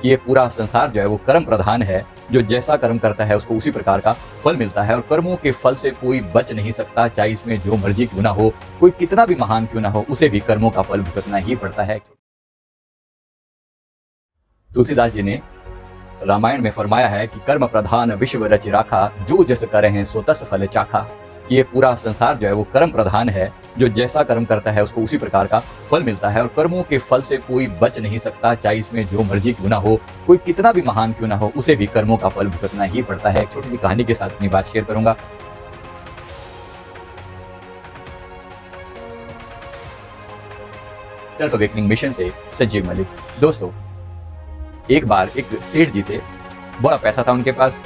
ये पूरा संसार जो है वो कर्म प्रधान है। जो जैसा कर्म करता है उसको उसी प्रकार का फल मिलता है और कर्मों के फल से कोई बच नहीं सकता, चाहे इसमें जो मर्जी क्यों ना हो, कोई कितना भी महान क्यों ना हो, उसे भी कर्मों का फल भुगतना ही पड़ता है। तुलसीदास जी ने रामायण में फरमाया है कि कर्म प्रधान विश्व रच राखा, जो जस करे हैं सो तस फल चाखा। ये पूरा संसार जो है वो कर्म प्रधान है। जो जैसा कर्म करता है उसको उसी प्रकार का फल मिलता है और कर्मों के फल से कोई बच नहीं सकता, चाहे इसमें जो मर्जी क्यों ना हो, कोई कितना भी महान क्यों ना हो, उसे भी कर्मों का फल भुगतना ही पड़ता है। एक छोटी सी कहानी के साथ अपनी बात शेयर करूंगा। सेल्फ अवेकनिंग मिशन से संजीव मलिक। दोस्तों, एक बार एक सेठ जी थे, बड़ा पैसा था उनके पास।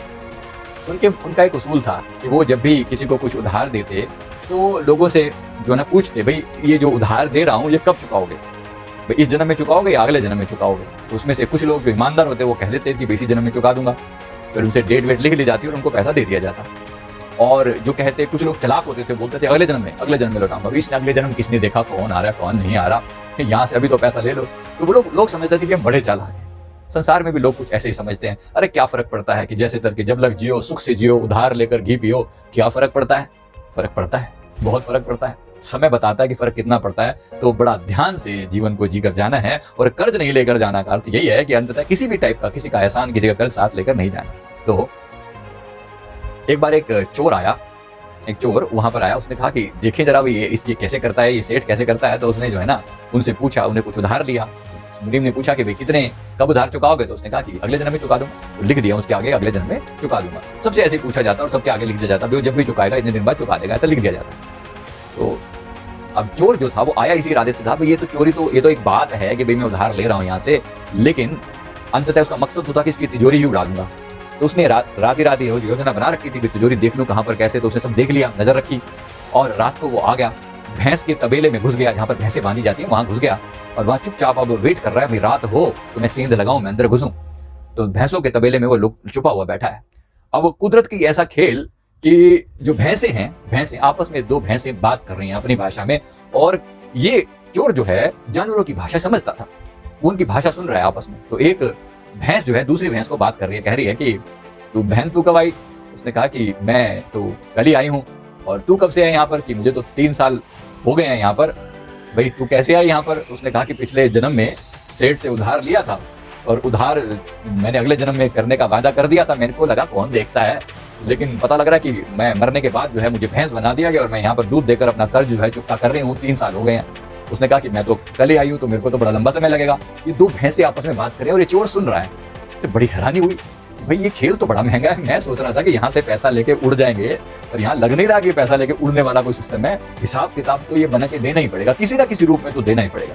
उनका एक उसूल था कि वो जब भी किसी को कुछ उधार देते तो लोगों से जो ना पूछते, भाई ये जो उधार दे रहा हूँ ये कब चुकाओगे, भाई इस जन्म में चुकाओगे या अगले जन्म में चुकाओगे। तो उसमें से कुछ लोग जो ईमानदार होते वो कह देते कि इसी जन्म में चुका दूंगा, फिर उनसे डेट वेट लिख ली जाती और उनको पैसा दे दिया जाता। और जो कहते, कुछ लोग चालाक होते थे, बोलते थे अगले जन्म में लौटाऊंगा। इसने अगले जन्म किसने देखा, कौन आ रहा है कौन नहीं आ रहा, यहाँ से अभी तो पैसा ले लो। तो वो लोग समझते थे कि हम बड़े चालाक हैं। संसार में भी लोग कुछ ऐसे ही समझते हैं, अरे क्या फर्क पड़ता है कि जैसे तरह के जब लग जियो, सुख से जियो, उधार लेकर घी पियो, क्या फर्क पड़ता है। फर्क पड़ता है, बहुत फर्क पड़ता है। समय बताता है कि फर्क कितना पड़ता है। तो बड़ा ध्यान से जीवन को जीकर जाना है और कर्ज नहीं लेकर जाना का अर्थ यही है कि अंततः किसी भी टाइप का, किसी का एहसान, किसी का कर्ज साथ लेकर नहीं जाना। तो एक बार एक चोर वहां पर आया। उसने कहा कि देखिए जरा ये कैसे करता है, ये सेठ कैसे करता है। तो उसने जो है ना उनसे पूछा, उन्हें कुछ उधार लिया। मुनीम ने पूछा कि भाई कितने, कब उधार चुकाओगे। तो उसने कहा कि अगले जन्म में चुका दूंगा। तो लिख दिया उसके आगे, अगले जन्म में चुका दूंगा। सबसे ऐसे ही पूछा जाता और सबके आगे लिख दिया जाता, जब भी चुकाएगा इतने दिन बाद चुका देगा, ऐसा लिख दिया जाता। तो अब चोर जो था वो आया इसी इरादे से था, भाई ये तो एक बात है कि भाई मैं उधार ले रहा हूँ यहाँ से, लेकिन अंततः उसका मकसद होता कि इसकी तिजोरी ही उड़ा दूंगा। तो उसने रात ही योजना बना रखी थी, तिजोरी देख लूं कहाँ पर कैसे। तो उसने सब देख लिया, नजर रखी, और रात को वो आ गया, भैंस के तबेले में घुस गया, जहाँ पर भैंसें बांधी जाती है वहां घुस गया। और वहां चुपचाप अब वेट कर रहा है, भाई रात हो तो मैं सेंध लगाऊं, मैं अंदर घुसूं। तो भैंसों के तबेले में वो छुपा हुआ बैठा है। अब कुदरत की ऐसा खेल कि जो भैंसें आपस में, दो भैंसें बात कर रही हैं अपनी भाषा में, और ये चोर जो है जानवरों की भाषा समझता था, वो उनकी भाषा सुन रहा है आपस में। तो एक भैंस जो है दूसरी भैंस को बात कर रही है, कह रही है कि तू कब आई। उसने कहा कि मैं तो कल ही आई हूँ। और तू कब से है यहाँ पर, कि मुझे तो 3 साल हो गए हैं यहाँ पर। भाई तू कैसे आई यहाँ पर। उसने कहा कि पिछले जन्म में सेठ से उधार लिया था और उधार मैंने अगले जन्म में करने का वादा कर दिया था। मेरे को लगा कौन देखता है, लेकिन पता लग रहा है कि मैं मरने के बाद जो है मुझे भैंस बना दिया गया और मैं यहाँ पर दूध देकर अपना कर्ज जो है चुकता कर रही हूँ, 3 साल हो गए हैं। उसने कहा कि मैं तो कल ही आई हूँ, तो मेरे को तो बड़ा लंबा समय लगेगा। ये दो भैंसें आपस में बात कर रहे हैं और ये चोर सुन रहा है। इससे बड़ी हैरानी हुई, भाई ये खेल तो बड़ा महंगा है। मैं सोच रहा था कि यहाँ से पैसा लेके उड़ जाएंगे, पर यहाँ लग नहीं रहा कि पैसा लेके उड़ने वाला कोई सिस्टम है। हिसाब किताब तो ये बना के देना ही पड़ेगा, किसी ना किसी रूप में तो देना ही पड़ेगा।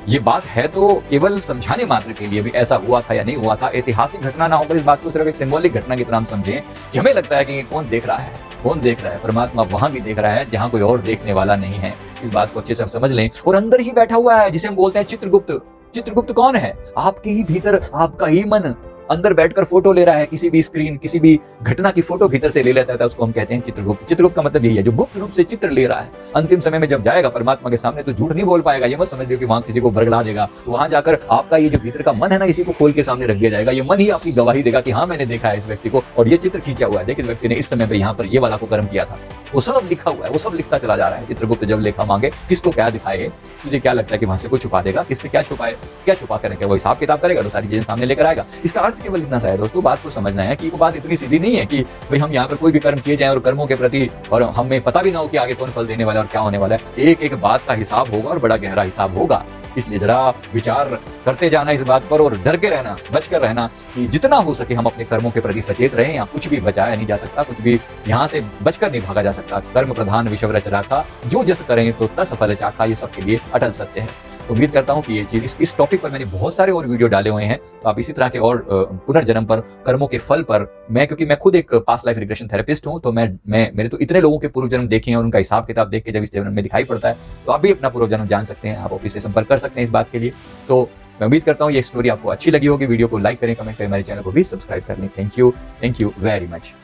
ये बात है तो केवल समझाने मात्र के लिए भी ऐसा हुआ था या नहीं हुआ था, ऐतिहासिक घटना ना होकर इस बात को सिर्फ एक सिंबॉलिक घटना की तरह हम समझें कि हमें लगता है कि कौन देख रहा है। परमात्मा वहां भी देख रहा है जहां कोई और देखने वाला नहीं है। इस बात को अच्छे से हम समझ लें। और अंदर ही बैठा हुआ है जिसे हम बोलते हैं चित्रगुप्त। चित्रगुप्त कौन है, आपके ही भीतर, आपका ही मन अंदर बैठकर फोटो ले रहा है। किसी भी स्क्रीन, किसी भी घटना की फोटो भीतर से ले लेता है, उसको हम कहते हैं चित्रगुप्त। चित्रगुप्त का मतलब यही है, जो गुप्त रूप से चित्र ले रहा है। अंतिम समय में जब जाएगा परमात्मा के सामने तो झूठ नहीं बोल पाएगा। ये मत समझ लो कि वहां किसी को बरगला देगा। तो वहां जाकर आपका ये जो भीतर का मन है ना, इसी को खोल के सामने रख दिया जाएगा। ये मन ही आपकी गवाही देगा कि हाँ मैंने देखा है इस व्यक्ति को, और ये चित्र खींचा हुआ है, देखिए इस व्यक्ति ने इस समय पर यहाँ पर ये वाला को कर्म किया था। वो सब लिखा हुआ है, वो सब लिखता चला जा रहा है। चित्रगुप्त जब लेखा मांगे, किसको क्या दिखाए, तुझे क्या लगता है कि वहां से कुछ छुपा देगा, किससे क्या छुपाए, क्या छुपा करेगा, वो हिसाब किताब करेगा तो सारी चीजें सामने लेकर आएगा। इसका अर्थ केवल इतना सा है दोस्तों, बात को समझना है कि वो बात इतनी सीधी नहीं है कि भाई हम यहाँ पर कोई भी कर्म किए जाए और कर्मों के प्रति और हमें पता भी ना हो कि आगे कौन फल देने वाला है और क्या होने वाला है। एक एक बात का हिसाब होगा और बड़ा गहरा हिसाब होगा। इसलिए जरा विचार करते जाना इस बात पर और डर के रहना, बच कर रहना कि जितना हो सके हम अपने कर्मों के प्रति सचेत रहें। यहाँ कुछ भी बचाया नहीं जा सकता, कुछ भी यहाँ से बचकर नहीं भागा जा सकता। कर्म प्रधान विश्व रच राखा, जो जस करें तो तस फल चाखा, ये सबके लिए अटल सत्य है। उम्मीद करता हूँ कि ये चीज, इस टॉपिक पर मैंने बहुत सारे और वीडियो डाले हुए हैं, तो आप इसी तरह के और पुनर्जन्म पर, कर्मों के फल पर, क्योंकि मैं खुद एक पास्ट लाइफ रिग्रेशन थेरेपिस्ट हूँ, तो मेरे तो इतने लोगों के पूर्व जन्म देखे हैं और उनका हिसाब किताब देख के जब इस जन्म में दिखाई पड़ता है, तो आप भी अपना पूर्व जन्म जान सकते हैं। आप ऑफिस से संपर्क कर सकते हैं इस बात के लिए। तो मैं उम्मीद करता हूँ ये स्टोरी आपको अच्छी लगी होगी। वीडियो को लाइक करें, कमेंट करें, हमारे चैनल को भी सब्सक्राइब कर लें। Thank you very much.